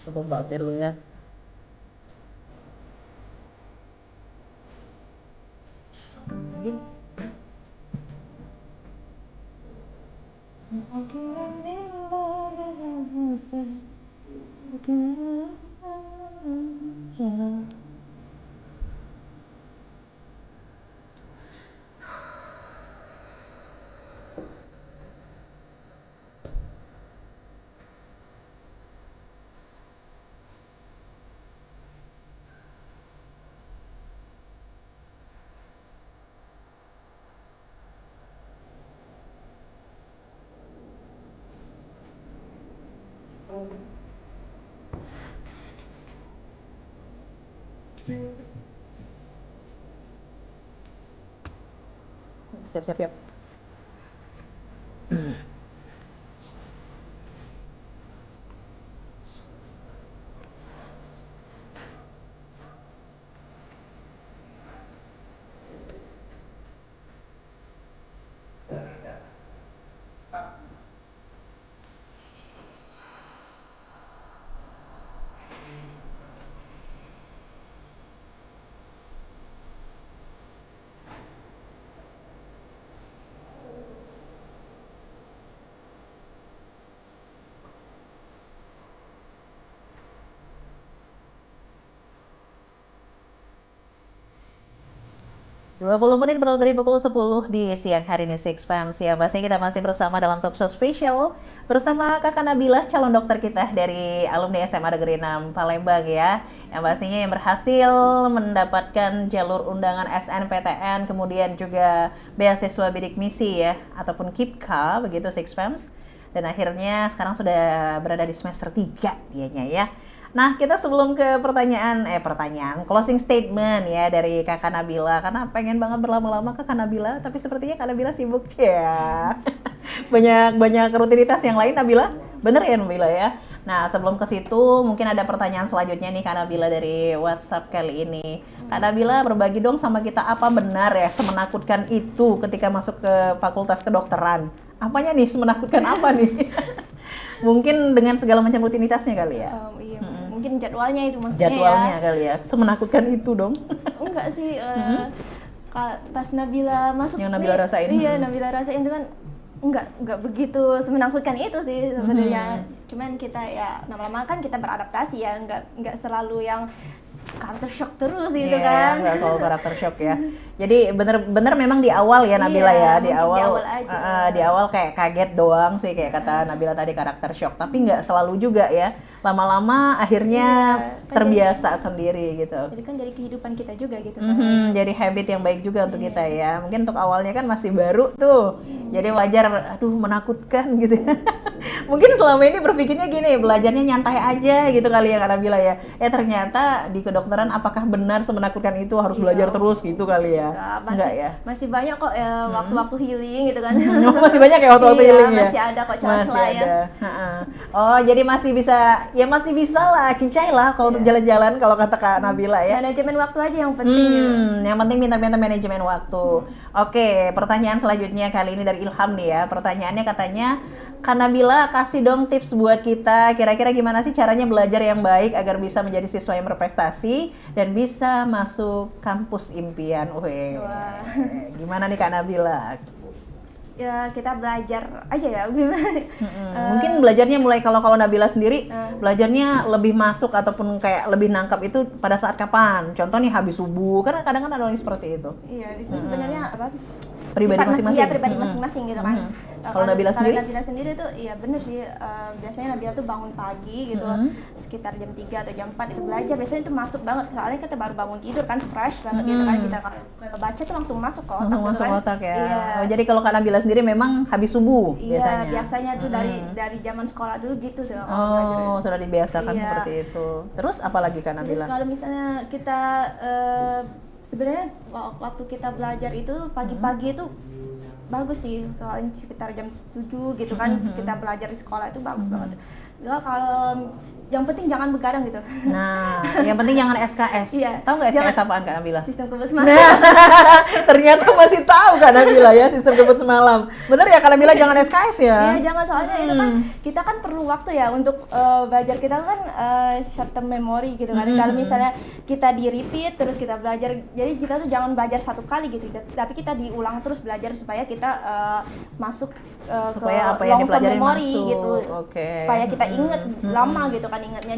Cukup bakti dulu ya. Siap-siap ya. Dua puluh menit berlalu dari pukul 10 di siang hari ini Six Pam siang. Pastinya kita masih bersama dalam Talk Show Special bersama Kakak Nabila, calon dokter kita dari alumni SMA Negeri 6 Palembang ya. Yang pastinya yang berhasil mendapatkan jalur undangan SNPTN, kemudian juga beasiswa bidik misi ya, ataupun KIPKA begitu Six Pams. Dan akhirnya sekarang sudah berada di semester 3 dianya ya. Nah, kita sebelum ke pertanyaan closing statement ya dari Kakak Nabila, karena pengen banget berlama-lama Kakak Nabila, tapi sepertinya Kak Nabila sibuk ya. Banyak rutinitas yang lain Nabila. Bener ya Nabila ya. Nah, sebelum ke situ mungkin ada pertanyaan selanjutnya nih Kak Nabila dari WhatsApp kali ini. Kak Nabila berbagi dong sama kita, apa benar ya semenakutkan itu ketika masuk ke Fakultas Kedokteran? Apanya nih semenakutkan apa nih? Mungkin dengan segala macam rutinitasnya kali ya. Iya, mungkin jadwalnya itu maksudnya Jadwalnya ya. kali ya, semenakutkan itu dong. Enggak sih, pas Nabila masuk Yang Nabila rasain. Iya, Nabila rasain itu kan enggak begitu semenakutkan itu sih sebenarnya. Cuman kita ya lama-lama kan kita beradaptasi ya, enggak selalu yang counter shock terus gitu Iya, kan. nggak soal karakter shock ya. Jadi bener-bener memang di awal ya Nabila ya, di mungkin awal, di awal aja. di awal kayak kaget doang sih kayak kata Nabila tadi, karakter shock. Tapi nggak selalu juga ya. Lama-lama akhirnya Kan terbiasa sendiri gitu. Jadi kan jadi kehidupan kita juga gitu kan. Jadi habit yang baik juga untuk kita ya. Mungkin untuk awalnya kan masih baru tuh. Jadi wajar, aduh menakutkan gitu. Mungkin selama ini berpikirnya gini, belajarnya nyantai aja gitu kali ya Kak Nabila ya. Ternyata di kedokteran apakah benar semenakutkan itu, harus belajar terus gitu kali ya? Enggak ya? Masih banyak kok ya waktu-waktu healing gitu kan. Masih banyak ya waktu-waktu Iya, healing ya? masih ada kok chance Masih lah ya. ada. Oh, jadi masih bisa lah, cincai lah kalau untuk jalan-jalan kalau kata Kak Nabila ya. Manajemen waktu aja yang penting gitu. Yang penting pintar-pintar manajemen waktu. Oke, pertanyaan selanjutnya kali ini dari Ilham nih ya. Pertanyaannya katanya, Kak Nabila kasih dong tips buat kita, kira-kira gimana sih caranya belajar yang baik agar bisa menjadi siswa yang berprestasi dan bisa masuk kampus impian. Wah. Gimana nih Kak Nabila? Ya kita belajar aja ya gimana. Mungkin belajarnya mulai, kalau Nabila sendiri belajarnya lebih masuk ataupun kayak lebih nangkap itu pada saat kapan? Contoh nih habis subuh, karena kadang kan ada yang seperti itu. Iya, itu sebenarnya apa? Pribadi masing-masing. Iya, pribadi masing-masing gitu kan. Kalau Nabila sendiri? Nabila sendiri tuh iya bener sih, biasanya Nabila tuh bangun pagi gitu, sekitar jam 3 atau jam 4 itu belajar. Biasanya itu masuk banget, soalnya kita baru bangun tidur kan, fresh banget gitu kan, kita kalau baca tuh langsung masuk ke otak. Langsung masuk kan. otak ya. Iya. Oh, jadi kalau Kak Nabila sendiri memang habis subuh Iya, biasanya. biasanya tuh dari zaman sekolah dulu gitu sih. Oh, sudah dibiasakan Iya. seperti itu. Terus apa lagi Kak Terus Nabila? kalau misalnya kita sebenarnya waktu kita belajar itu pagi-pagi itu bagus sih, soalnya sekitar jam 7 gitu kan kita belajar di sekolah itu bagus banget. Ya, kalau yang penting jangan begadang gitu. Nah, yang penting jangan SKS. Iya. Tahu nggak SKS apaan Kak Nabila? Sistem kebut semalam. Nah, ternyata masih tahu Kak Nabila ya sistem kebut semalam. Bener ya Kak Nabila jangan SKS ya? Iya jangan, soalnya itu kan kita kan perlu waktu ya untuk belajar, kita kan short term memory gitu kan. Kalau misalnya kita di repeat terus kita belajar, jadi kita tuh jangan belajar satu kali gitu, tapi kita diulang terus belajar supaya kita masuk supaya ke apa yang long term dipelajari memory masuk. gitu. Oke. Supaya kita inget lama gitu kan ingatnya,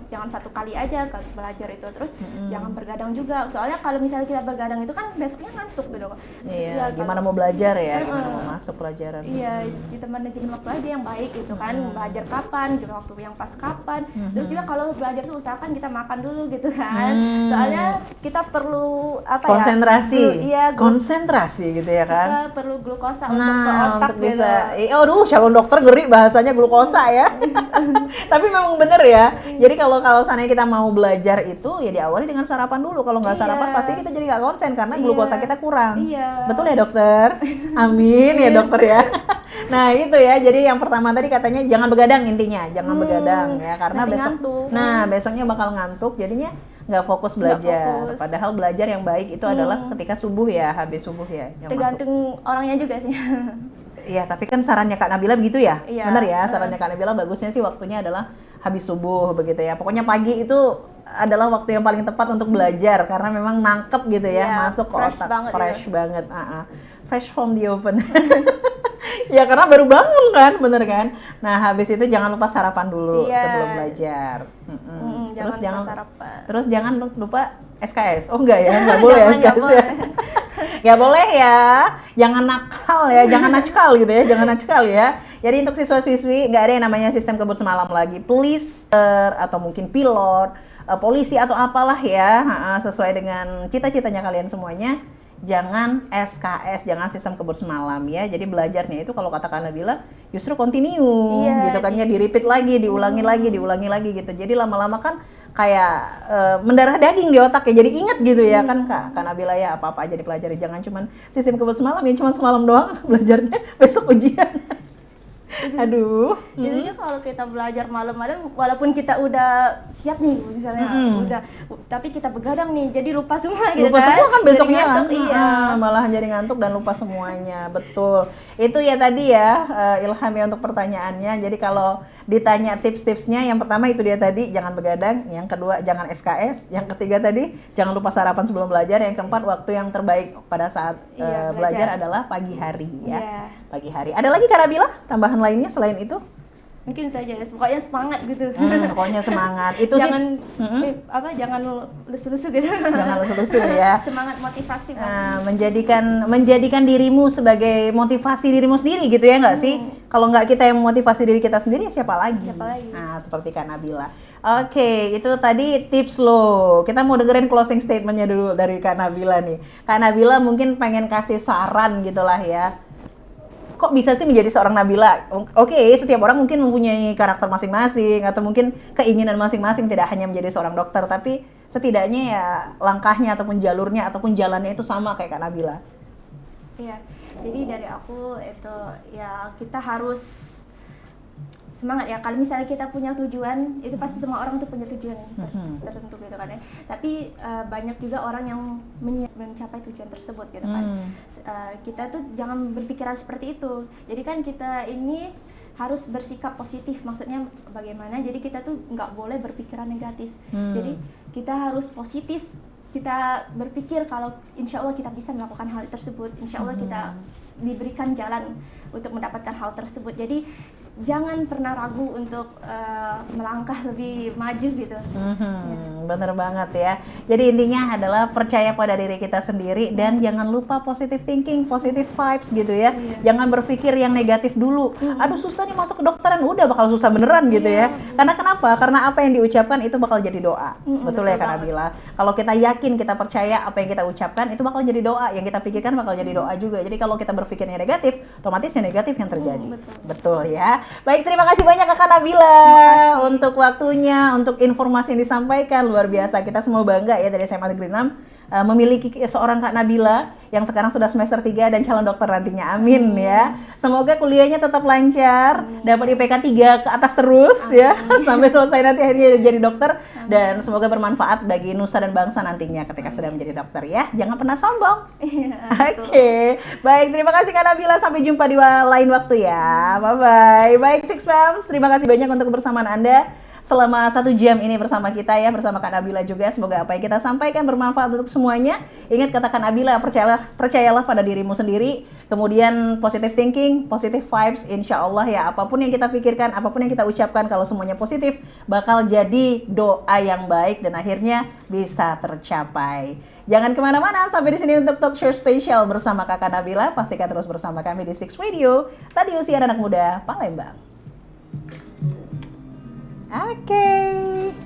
jangan satu kali aja kalau belajar itu, terus jangan bergadang juga, soalnya kalau misalnya kita bergadang itu kan besoknya ngantuk gitu. Iya, Ya, gimana mau belajar ya, gimana mau masuk pelajaran. Iya, kita manajemen waktu aja yang baik gitu kan, belajar kapan, gitu waktu yang pas kapan. Terus juga kalau belajar tuh usahakan kita makan dulu gitu kan, soalnya kita perlu apa konsentrasi. Iya, konsentrasi gitu ya kan. kita perlu glukosa untuk ke Nah, otak untuk gitu. bisa, aduh calon dokter ngeri bahasanya glukosa ya. Tapi memang bener ya. Jadi kalau seandainya kita mau belajar itu ya diawali dengan sarapan dulu. Kalau nggak sarapan pasti kita jadi nggak konsen karena glukosa kita kurang. Iya. Betul ya dokter? Amin ya dokter ya. Nah itu ya. Jadi yang pertama tadi katanya jangan begadang intinya, jangan begadang ya karena nanti besok. ngantuk. Nah besoknya bakal ngantuk. Jadinya nggak fokus belajar. fokus. Padahal belajar yang baik itu adalah ketika subuh ya, habis subuh ya. Yang masuk. Tergantung orangnya juga sih. Iya, tapi kan sarannya Kak Nabila begitu ya? Iya. Benar ya, sarannya Kak Nabila bagusnya sih waktunya adalah habis subuh begitu ya. Pokoknya pagi itu adalah waktu yang paling tepat untuk belajar karena memang nangkep gitu ya, Iya, masuk ke fresh otak, banget fresh banget. Fresh from the oven. Ya karena baru bangun kan, bener kan? Nah habis itu jangan lupa sarapan dulu Iya. sebelum belajar. Terus Jangan lupa sarapan. Terus jangan lupa SKS. Oh enggak ya, enggak boleh Jangan, SKS nggak ya. boleh. Nggak boleh ya, jangan nakal ya, jangan nakal gitu ya, jangan nakal ya. Jadi untuk siswa-siswi nggak ada yang namanya sistem kebut semalam lagi. Please atau mungkin pilot, polisi atau apalah ya, sesuai dengan cita-citanya kalian semuanya. Jangan SKS, jangan sistem kebut semalam ya. Jadi belajarnya itu kalau kata Kak Nabila justru continue Iya, gitu kan ya, di repeat lagi, diulangi lagi gitu. Jadi lama-lama kan kayak mendarah daging di otak ya, jadi inget gitu ya kan Kak Nabila ya, apa-apa aja dipelajari, jangan cuman sistem kebut semalam ya, cuman semalam doang belajarnya, besok ujian. Aduh. Jadinya kalau kita belajar malam-malam, walaupun kita udah siap nih misalnya, udah, tapi kita begadang nih, jadi lupa semua gitu Lupa kan. semua kan Jadi besoknya kan. ngantuk, iya. Malahan jadi ngantuk dan lupa semuanya. Betul. Itu ya tadi ya Ilham ya untuk pertanyaannya. Jadi kalau ditanya tips-tipsnya, yang pertama itu dia tadi, jangan begadang. Yang kedua jangan SKS. Yang ketiga tadi jangan lupa sarapan sebelum belajar. Yang keempat waktu yang terbaik pada saat belajar adalah pagi hari ya. Iya. Pagi hari. Ada lagi Kak Nabila tambahan lainnya selain itu? Mungkin itu aja ya, pokoknya semangat gitu. Pokoknya semangat. Itu jangan jangan lesu-lesu gitu. jangan lesu-lesu ya. Semangat motivasi banget. Menjadikan dirimu sebagai motivasi dirimu sendiri gitu ya nggak sih? Kalau nggak kita yang memotivasi diri kita sendiri, siapa lagi? Siapa lagi? Nah, seperti Kak Nabila. Oke, itu tadi tips lo. Kita mau dengerin closing statementnya dulu dari Kak Nabila nih. Kak Nabila mungkin pengen kasih saran gitulah ya. Kok bisa sih menjadi seorang Nabila? Oke, setiap orang mungkin mempunyai karakter masing-masing atau mungkin keinginan masing-masing, tidak hanya menjadi seorang dokter, tapi setidaknya ya langkahnya ataupun jalurnya ataupun jalannya itu sama kayak Kak Nabila. Iya, jadi dari aku itu ya kita harus semangat ya. Kalau misalnya kita punya tujuan, itu pasti semua orang tuh punya tujuan tertentu gitu kan ya. Tapi banyak juga orang yang mencapai tujuan tersebut gitu kan. Kita tuh jangan berpikiran seperti itu. Jadi kan kita ini harus bersikap positif, maksudnya bagaimana? Jadi kita tuh nggak boleh berpikiran negatif. Jadi kita harus positif. Kita berpikir kalau insya Allah kita bisa melakukan hal tersebut. Insya Allah kita diberikan jalan untuk mendapatkan hal tersebut. Jadi jangan pernah ragu untuk melangkah lebih maju gitu. Bener banget ya. Jadi intinya adalah percaya pada diri kita sendiri dan jangan lupa positive thinking, positive vibes gitu ya. Jangan berpikir yang negatif dulu. Aduh susah nih masuk ke dokteran, udah bakal susah beneran gitu ya. Karena kenapa? Karena apa yang diucapkan itu bakal jadi doa. Betul ya Kak Nabila. Kalau kita yakin, kita percaya apa yang kita ucapkan itu bakal jadi doa. Yang kita pikirkan bakal jadi doa juga. Jadi kalau kita berpikirnya negatif, otomatis yang negatif yang terjadi. Betul ya. Baik, terima kasih banyak Kakak Nabila untuk waktunya, untuk informasi yang disampaikan. Luar biasa, kita semua bangga ya dari SMA Negeri 6 memiliki seorang Kak Nabila yang sekarang sudah semester 3 dan calon dokter nantinya. Amin ya. Semoga kuliahnya tetap lancar, dapat IPK 3 ke atas terus ya sampai selesai nanti akhirnya jadi dokter, dan semoga bermanfaat bagi nusa dan bangsa nantinya ketika sudah menjadi dokter ya. Jangan pernah sombong. Oke. Baik, terima kasih Kak Nabila, sampai jumpa di lain waktu ya. Bye bye. Baik Six Pams, terima kasih banyak untuk kebersamaan Anda selama 1 jam ini bersama kita ya, bersama Kak Nabila juga. Semoga apa yang kita sampaikan bermanfaat untuk semuanya. Ingat kata Kak Nabila, percayalah pada dirimu sendiri. Kemudian positive thinking, positive vibes, insya Allah ya. Apapun yang kita pikirkan, apapun yang kita ucapkan, kalau semuanya positif, bakal jadi doa yang baik dan akhirnya bisa tercapai. Jangan kemana-mana, sampai di sini untuk talk show spesial bersama Kakak Nabila. Pastikan terus bersama kami di Six Radio, Radio Siar Anak Muda Palembang. Okay.